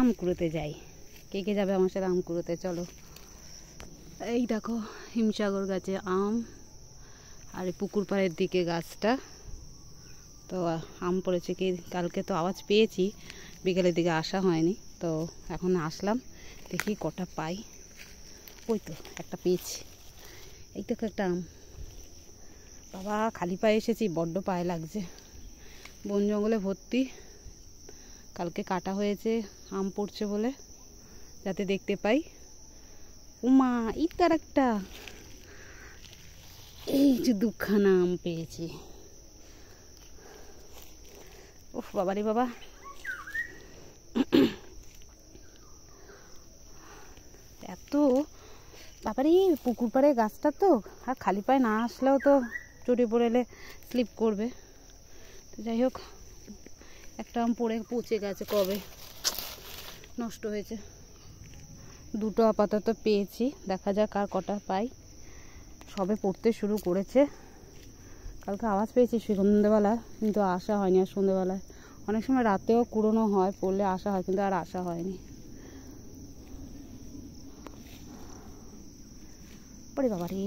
আম কুড়োতে যাই। কে কে যাবে আমার সাথে আম কুড়োতে? চলো। এই দেখো হিমসাগর গাছে আম, আর এই পুকুর পাড়ের দিকে গাছটা। তো আম পড়েছে কি কালকে, তো আওয়াজ পেয়েছি, বিকেলের দিকে আসা হয়নি, তো এখন আসলাম, দেখি কটা পাই। ওই তো একটা পেয়েছি, এই তো একটা আম। বাবা খালি পায়ে এসেছি, বড্ড পায়ে লাগছে, বন জঙ্গলে ভর্তি। কালকে কাটা হয়েছে আম পড়ছে বলে, যাতে দেখতে পাই। উমা এই তার একটা, এই যে দুখানা আম পেয়েছি। উফ বাবারে বাবা, এত বাবারে পুকুর পাড়ে গাছটা তো, আর খালি পায়ে না আসলেও তো চটে পড়েলে স্লিপ করবে। তো যাই হোক, একটা আম পড়ে পচে গেছে, কবে নষ্ট হয়েছে। দুটো আপাতত পেয়েছি, দেখা যাক আর কটা পাই। সবে পড়তে শুরু করেছে। কালকে আওয়াজ পেয়েছি সন্ধ্যেবেলা, কিন্তু আসা হয়নি। আর সন্ধ্যেবেলায় অনেক সময় রাতেও কুড়োনো হয়, পড়লে আসা হয়, কিন্তু আর আসা হয়নি। ওরে বাবারে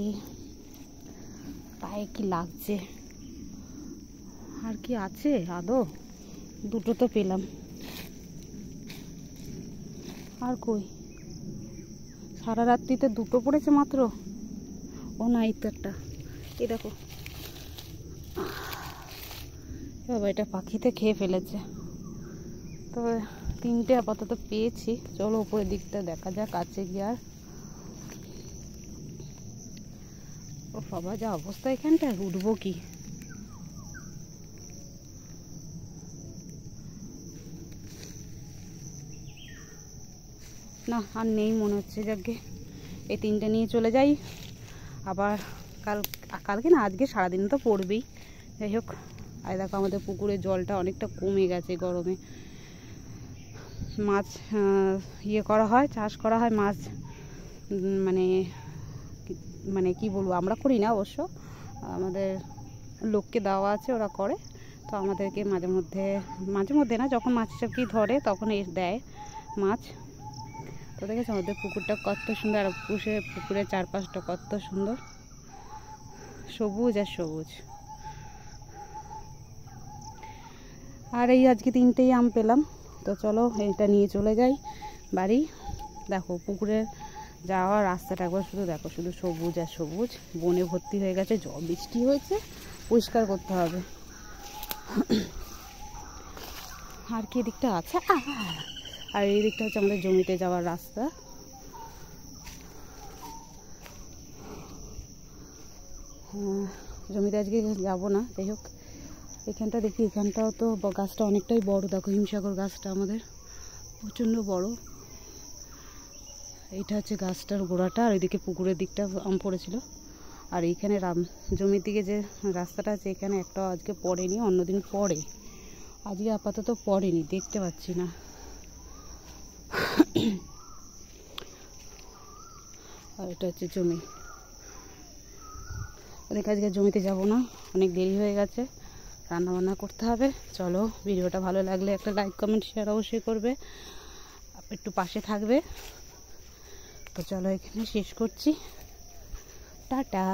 পায়ে কি লাগছে। আর কি আছে আদৌ? দুটো তো পেলাম, আর কই? সারা রাত্রিতে দুটো পড়েছে মাত্র। ও না, এই তো একটা, এই দেখো বাবা, এটা পাখিতে খেয়ে ফেলেছে। তবে তিনটে আপাতত পেয়েছি। চলো উপরের দিকটা দেখা যাক আছে কি। আর ও বাবা যা অবস্থা এখানটা, উঠবো কি? না আর নেই মনে হচ্ছে। যাকে এই তিনটে নিয়ে চলে যাই। আবার কালকে না, আজকে সারাদিন তো পড়বেই। যাই হোক, আর দেখো আমাদের পুকুরের জলটা অনেকটা কমে গেছে গরমে। মাছ ইয়ে করা হয়, চাষ করা হয় মাছ, মানে মানে কি বলবো, আমরা করি না অবশ্য, আমাদের লোককে দেওয়া আছে, ওরা করে। তো আমাদেরকে মাঝে মধ্যে না, যখন মাছ সব কি ধরে তখন দেয় মাছ। তো দেখেছো আমাদের পুকুরটা কত সুন্দর, আর পুকুরের চারপাশটা কত সুন্দর, সবুজ আর সবুজ। আর এই আজকে তিনটেই আম পেলাম। তো চলো এটা নিয়ে চলে যাই বাড়ি। দেখো পুকুরের যাওয়ার রাস্তাটা একবার শুধু দেখো, শুধু সবুজ আর সবুজ, বনে ভর্তি হয়ে গেছে। জল বৃষ্টি হয়েছে, পরিষ্কার করতে হবে। আর কি দিকটা আছে, আর এই দিকটা হচ্ছে আমাদের জমিতে যাওয়ার রাস্তা। জমিতে আজকে যাবো না, যাই হোক এখানটা দেখি। এখানটাও তো গাছটা অনেকটাই বড়, দেখো হিমসাগর গাছটা আমাদের প্রচণ্ড বড়। এইটা হচ্ছে গাছটার গোড়াটা, আর ওইদিকে পুকুরের দিকটা আম পড়েছিল। আর এইখানে জমির দিকে যে রাস্তাটা আছে, এখানে একটাও আজকে পড়েনি, অন্যদিন পড়ে, আজকে আপাতত পড়েনি, দেখতে পাচ্ছি না। আর এটা হচ্ছে জমি। ওদের আজকে জমিতে যাব না, অনেক দেরি হয়ে গেছে, রান্না বান্না করতে হবে। চলো, ভিডিওটা ভালো লাগলে একটা লাইক কমেন্ট শেয়ার অবশ্যই করবে, একটু পাশে থাকবে। তো চলো এখানে শেষ করছি, টাটা।